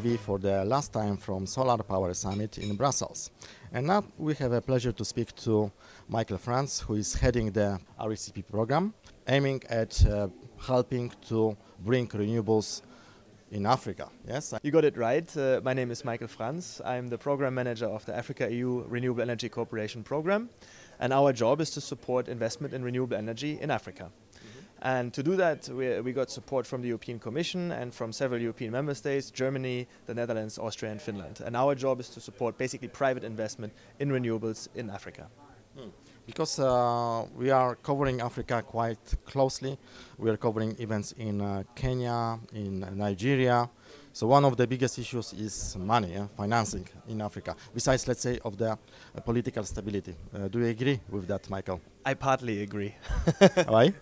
TV for the last time from SolarPower Summit in Brussels. And now we have a pleasure to speak to Franz, who is heading the RECP program, aiming at helping to bring renewables in Africa. Yes, you got it right. My name is Franz. I'm the program manager of the Africa EU Renewable Energy Cooperation Program, and our job is to support investment in renewable energy in Africa. And to do that, we got support from the European Commission and from several European member states, Germany, the Netherlands, Austria and Finland. And our job is to support basically private investment in renewables in Africa. Because we are covering Africa quite closely. We are covering events in Kenya, in Nigeria. So one of the biggest issues is money, financing in Africa, besides, let's say, of the political stability. Do you agree with that, Michael? I partly agree. Why?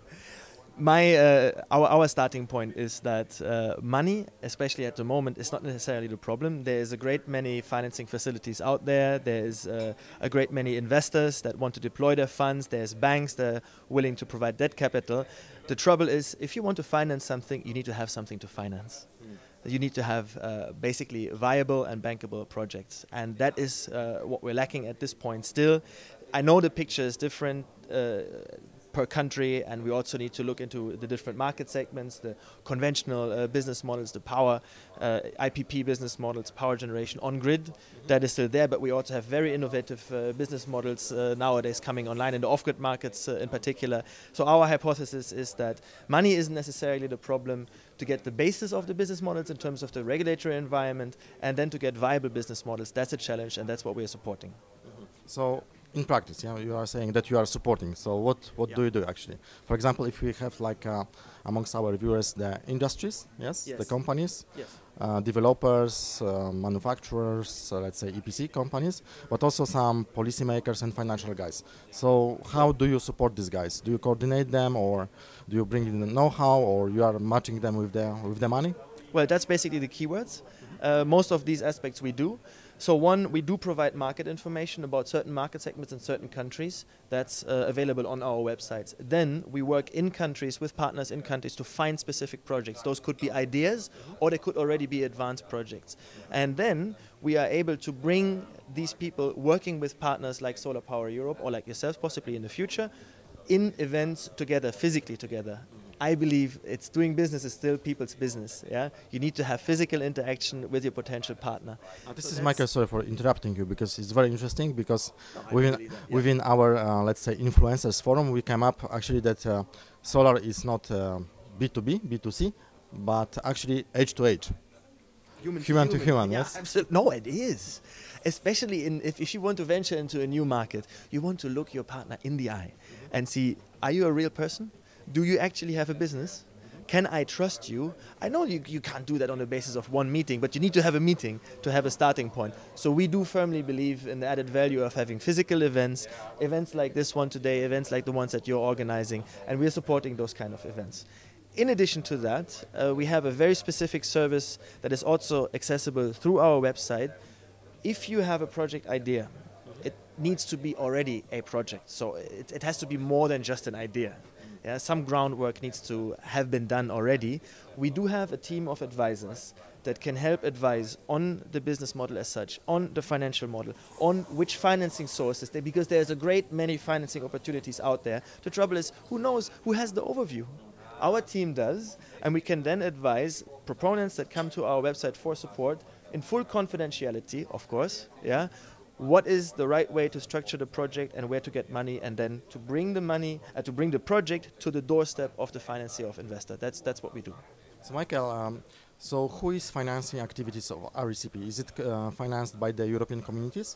Our starting point is that money, especially at the moment, is not necessarily the problem. There is a great many financing facilities out there. There is a great many investors that want to deploy their funds. There's banks that are willing to provide debt capital. The trouble is, if you want to finance something, you need to have something to finance. You need to have basically viable and bankable projects. And that is what we're lacking at this point still. I know the picture is different per country, and we also need to look into the different market segments, the conventional business models, the power, IPP business models, power generation on grid, that is still there, but we also have very innovative business models nowadays coming online in the off-grid markets in particular. So our hypothesis is that money isn't necessarily the problem to get the basis of the business models in terms of the regulatory environment, and then to get viable business models. That's a challenge, and that's what we are supporting. So in practice, you are saying that you are supporting. So what do you do actually? For example, if we have like amongst our viewers the industries, yes. The companies, developers, manufacturers, let's say EPC companies, but also some policymakers and financial guys. So how do you support these guys? Do you coordinate them, or do you bring in the know-how, or you are matching them with the money? Well, that's basically the keywords. Most of these aspects we do. So one, we do provide market information about certain market segments in certain countries. That's available on our websites. Then we work in countries with partners in countries to find specific projects. Those could be ideas, or they could already be advanced projects. And then we are able to bring these people working with partners like SolarPower Europe, or like yourselves possibly in the future, in events together, physically together. I believe it's doing business is still people's business. Yeah, you need to have physical interaction with your potential partner. This is Michael. Sorry for interrupting you, because it's very interesting. Because within our let's say influencers forum, we came up actually that solar is not B2B, B2C, but actually age to age, human to human. Yeah, yes, absolutely. No, it is. Especially if you want to venture into a new market, you want to look your partner in the eye and see: are you a real person? Do you actually have a business? Can I trust you? I know you can't do that on the basis of one meeting, but you need to have a meeting to have a starting point. So we do firmly believe in the added value of having physical events, events like this one today, events like the ones that you're organizing, and we're supporting those kind of events. In addition to that, we have a very specific service that is also accessible through our website. If you have a project idea, it needs to be already a project. So it has to be more than just an idea. Yeah, some groundwork needs to have been done already. We do have a team of advisors that can help advise on the business model as such, on the financial model, on which financing sources, because there's a great many financing opportunities out there. The trouble is, who knows, who has the overview? Our team does, and we can then advise proponents that come to our website for support in full confidentiality, of course, yeah, what is the right way to structure the project and where to get money, and then to bring the money, to bring the project to the doorstep of the financier of investor. That's what we do. So Michael, so who is financing activities of RECP? Is it financed by the European communities?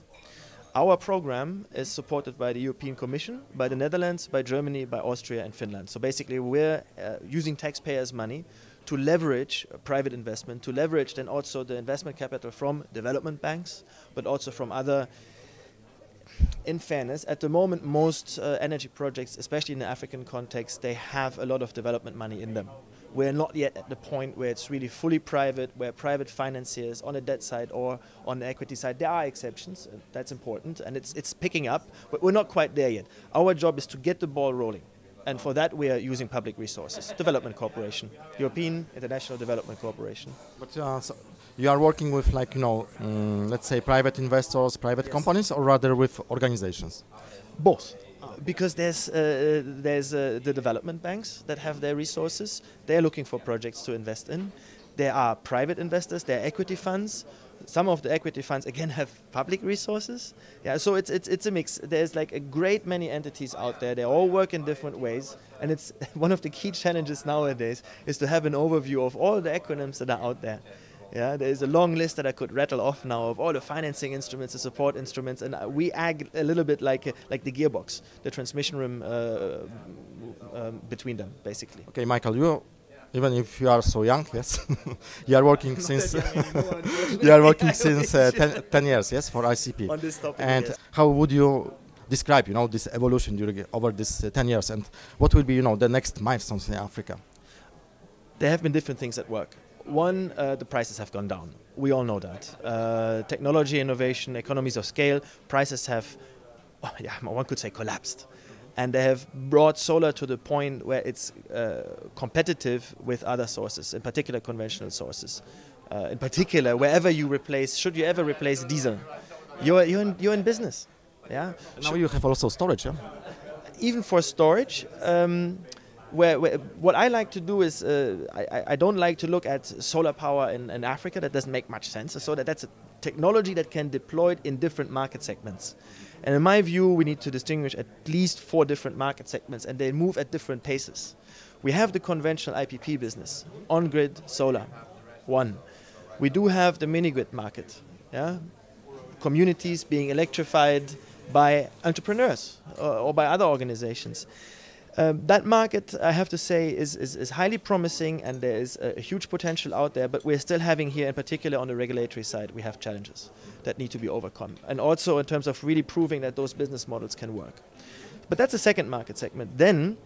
Our program is supported by the European Commission, by the Netherlands, by Germany, by Austria and Finland. So basically we're using taxpayers' money to leverage private investment, to leverage then also the investment capital from development banks, but also from other. In fairness, at the moment most energy projects, especially in the African context, they have a lot of development money in them. We're not yet at the point where it's really fully private, where private financiers on the debt side or on the equity side, there are exceptions, that's important, and it's picking up, but we're not quite there yet. Our job is to get the ball rolling. And for that, we are using public resources, development cooperation, European International Development Cooperation. But You are working with like, let's say private investors, private companies, or rather with organizations? Both. Because there's the development banks that have their resources. They're looking for projects to invest in. There are private investors, there are equity funds. Some of the equity funds again have public resources. Yeah, so it's a mix. There's like a great many entities out there. They all work in different ways, and it's one of the key challenges nowadays is to have an overview of all the acronyms that are out there. Yeah, there's a long list that I could rattle off now of all the financing instruments, the support instruments, and we act a little bit like the gearbox, the transmission room between them, basically. Okay, Michael, even if you are so young, yes, you are working since you are working since 10 years, yes, for RECP. On this topic, and yes. How would you describe, this evolution during over this 10 years, and what will be, the next milestones in Africa? There have been different things at work. One, the prices have gone down. We all know that. Technology, innovation, economies of scale, prices have, one could say, collapsed. And they have brought solar to the point where it's competitive with other sources, in particular conventional sources. In particular, wherever you replace, should you ever replace diesel, you're in business. Yeah. And now you have also storage, yeah? Even for storage, where what I like to do is I don't like to look at solar power in Africa. That doesn't make much sense. So that's a technology that can deploy in different market segments. And in my view, we need to distinguish at least 4 different market segments, and they move at different paces. We have the conventional IPP business, on-grid solar, one. We do have the mini-grid market, yeah? Communities being electrified by entrepreneurs or by other organizations. That market, I have to say, is highly promising, and there is a huge potential out there, but we're still having here, in particular on the regulatory side, we have challenges that need to be overcome. And also in terms of really proving that those business models can work. But that's the second market segment. Then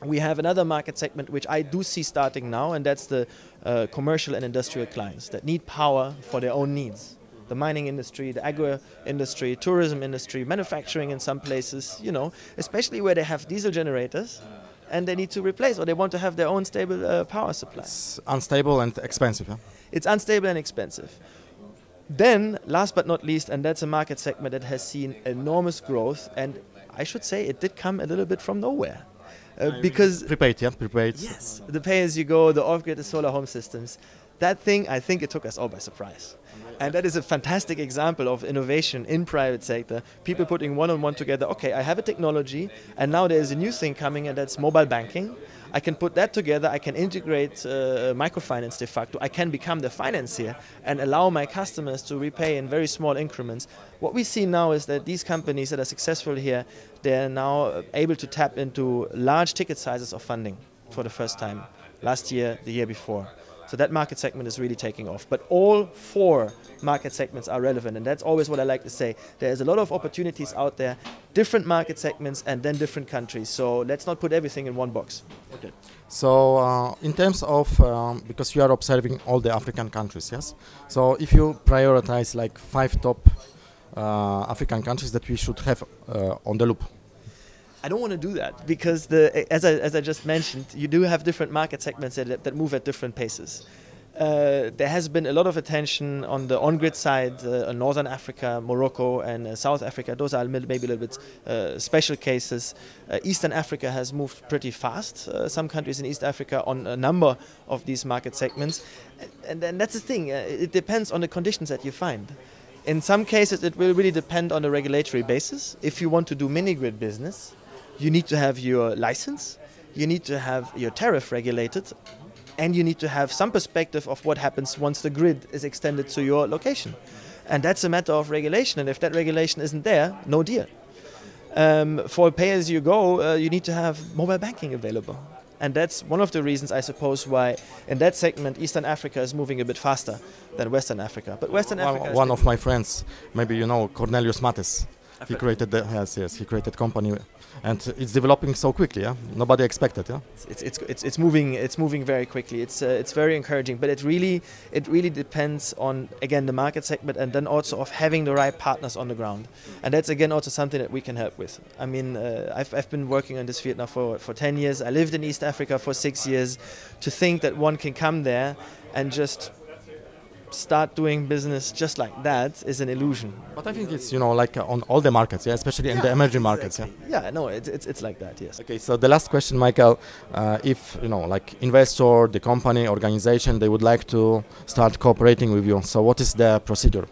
we have another market segment which I do see starting now, and that's the commercial and industrial clients that need power for their own needs. The mining industry, the agro industry, tourism industry, manufacturing in some places, especially where they have diesel generators and they need to replace, or they want to have their own stable power supply. It's unstable and expensive, huh? It's unstable and expensive. Then, last but not least, and that's a market segment that has seen enormous growth, and I should say it did come a little bit from nowhere. Because prepaid, yeah, prepaid. Yes, the pay-as-you-go, the off-grid, the solar home systems. That thing, I think it took us all by surprise. And that is a fantastic example of innovation in private sector. People putting one on one together. Okay, I have a technology, and now there is a new thing coming, and that's mobile banking. I can put that together. I can integrate microfinance de facto. I can become the financier and allow my customers to repay in very small increments. What we see now is that these companies that are successful here, they're now able to tap into large ticket sizes of funding for the first time. Last year, the year before. So that market segment is really taking off. But all 4 market segments are relevant, and that's always what I like to say. There's a lot of opportunities out there, different market segments, and then different countries. So let's not put everything in one box. Okay. So in terms of, because you are observing all the African countries, yes? So if you prioritize like 5 top African countries that we should have on the loop. I don't want to do that because, as I just mentioned, you do have different market segments that move at different paces. There has been a lot of attention on the on-grid side, Northern Africa, Morocco, and South Africa. Those are maybe a little bit special cases. Eastern Africa has moved pretty fast. Some countries in East Africa on a number of these market segments. And that's the thing. It depends on the conditions that you find. In some cases, it will really depend on the regulatory basis. If you want to do mini-grid business, you need to have your license, you need to have your tariff regulated, and you need to have some perspective of what happens once the grid is extended to your location. And that's a matter of regulation, and if that regulation isn't there, no deal. For pay-as-you-go, you need to have mobile banking available. And that's one of the reasons, I suppose, why in that segment Eastern Africa is moving a bit faster than Western Africa. But Western Africa one of my friends, maybe you know, Cornelius Mates. He created he created company, and it's developing so quickly. Yeah, nobody expected. Yeah, it's moving very quickly. It's very encouraging, but it really depends on, again, the market segment, and then also of having the right partners on the ground. And that's again also something that we can help with. I mean, I've been working on this field now for 10 years. I lived in East Africa for 6 years. To think that one can come there and just start doing business just like that is an illusion. But I think it's, you know, like on all the markets, yeah, especially in the emerging markets. Yeah, no, it's like that, yes. Okay, so the last question, Michael, if, you know, like investor, the company, organization, they would like to start cooperating with you, so what is the procedure?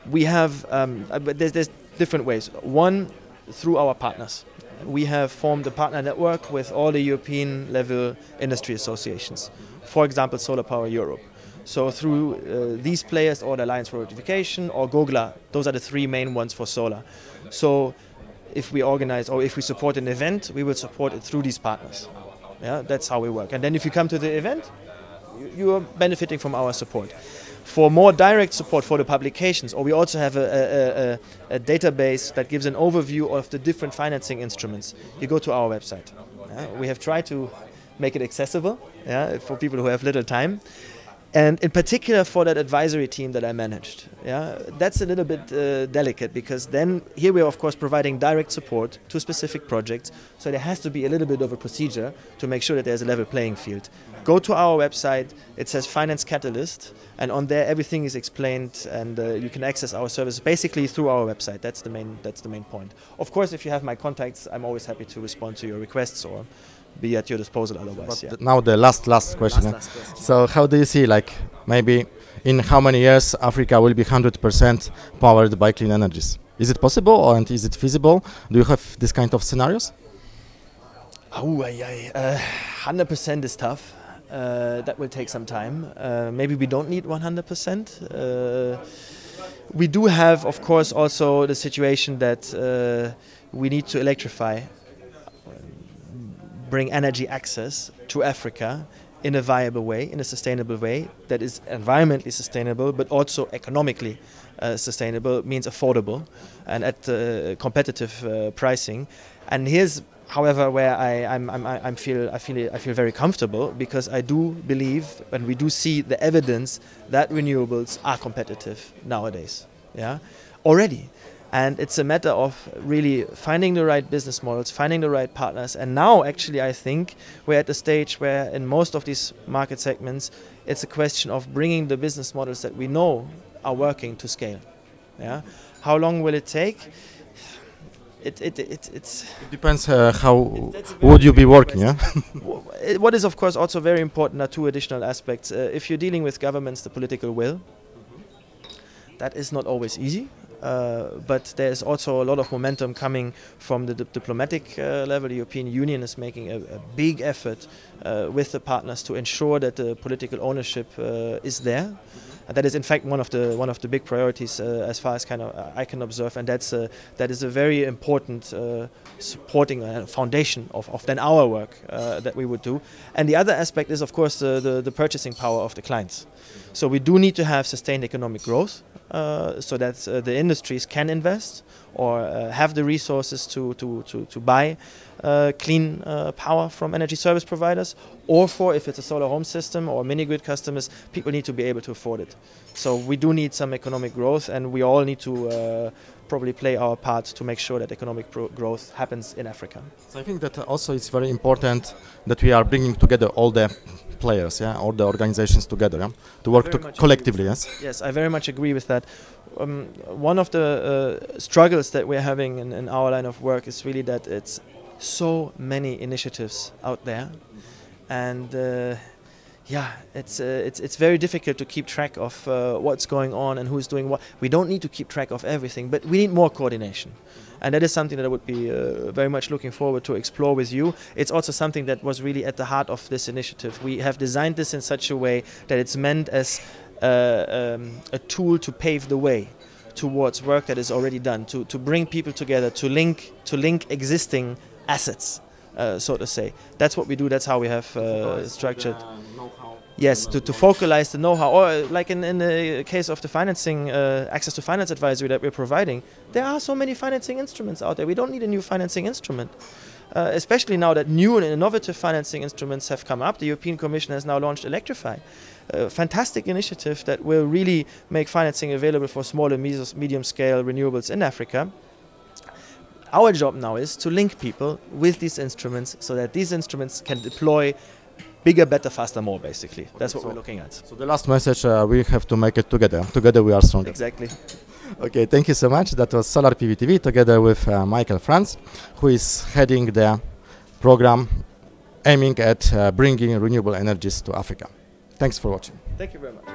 We have, but there's different ways. One, through our partners. We have formed a partner network with all the European level industry associations. For example, SolarPower Europe. So through these players, or the Alliance for Electrification or Gogla, those are the three main ones for solar. So if we organize or if we support an event, we will support it through these partners. Yeah, that's how we work. And then if you come to the event, you are benefiting from our support. For more direct support for the publications, or we also have a database that gives an overview of the different financing instruments. You go to our website. We have tried to make it accessible, for people who have little time. And in particular for that advisory team that I managed. That's a little bit delicate, because then here we are of course providing direct support to specific projects, so there has to be a little bit of a procedure to make sure that there's a level playing field. Go to our website, it says Finance Catalyst, and on there everything is explained, and you can access our services basically through our website. That's the main point. Of course, if you have my contacts, I'm always happy to respond to your requests or be at your disposal otherwise. But now the last question. Last question. So how do you see, like, maybe in how many years Africa will be 100% powered by clean energies? Is it possible, and is it feasible? Do you have this kind of scenarios? 100% is tough. That will take some time. Maybe we don't need 100%. We do have, of course, also the situation that we need to electrify, bring energy access to Africa in a viable way, in a sustainable way that is environmentally sustainable, but also economically sustainable, means affordable and at competitive pricing. And here's, however, where I feel very comfortable, because I do believe, and we do see the evidence that renewables are competitive nowadays, already. And it's a matter of really finding the right business models, finding the right partners. And now, actually, I think we're at the stage where in most of these market segments, it's a question of bringing the business models that we know are working to scale. How long will it take? It depends how would you be working, What is, of course, also very important are two additional aspects. If you're dealing with governments, the political will. That is not always easy. But there's also a lot of momentum coming from the diplomatic level. The European Union is making a big effort with the partners to ensure that the political ownership is there. And that is, in fact, one of the big priorities as far as I can observe, and that is a very important supporting foundation of then our work that we would do. And the other aspect is, of course, the purchasing power of the clients. So we do need to have sustained economic growth, so that the industries can invest or have the resources to buy clean power from energy service providers, or for, if it's a solar home system or mini-grid customers, people need to be able to afford it. So we do need some economic growth, and we all need to probably play our part to make sure that economic growth happens in Africa. So I think that also it's very important that we are bringing together all the players, all the organizations together, to work collectively. Yes, I very much agree with that. One of the struggles that we're having in our line of work is really that it's so many initiatives out there, and it's very difficult to keep track of what's going on and who's doing what. We don't need to keep track of everything, but we need more coordination. And that is something that I would be very much looking forward to explore with you. It's also something that was really at the heart of this initiative. We have designed this in such a way that it's meant as a tool to pave the way towards work that is already done, to bring people together, to link existing assets, so to say. That's what we do. That's how we have structured. Yes, to focalize the know-how, or like in the case of the financing, access to finance advisory that we're providing, there are so many financing instruments out there. We don't need a new financing instrument, especially now that new and innovative financing instruments have come up. The European Commission has now launched Electrify, a fantastic initiative that will really make financing available for small and medium-scale renewables in Africa. Our job now is to link people with these instruments so that these instruments can deploy bigger, better, faster, more, basically. That's what we're looking at. So the last message, we have to make it together. Together we are stronger. Exactly. Okay, thank you so much. That was Solar PV TV together with Michael Franz, who is heading the program aiming at bringing renewable energies to Africa. Thanks for watching. Thank you very much.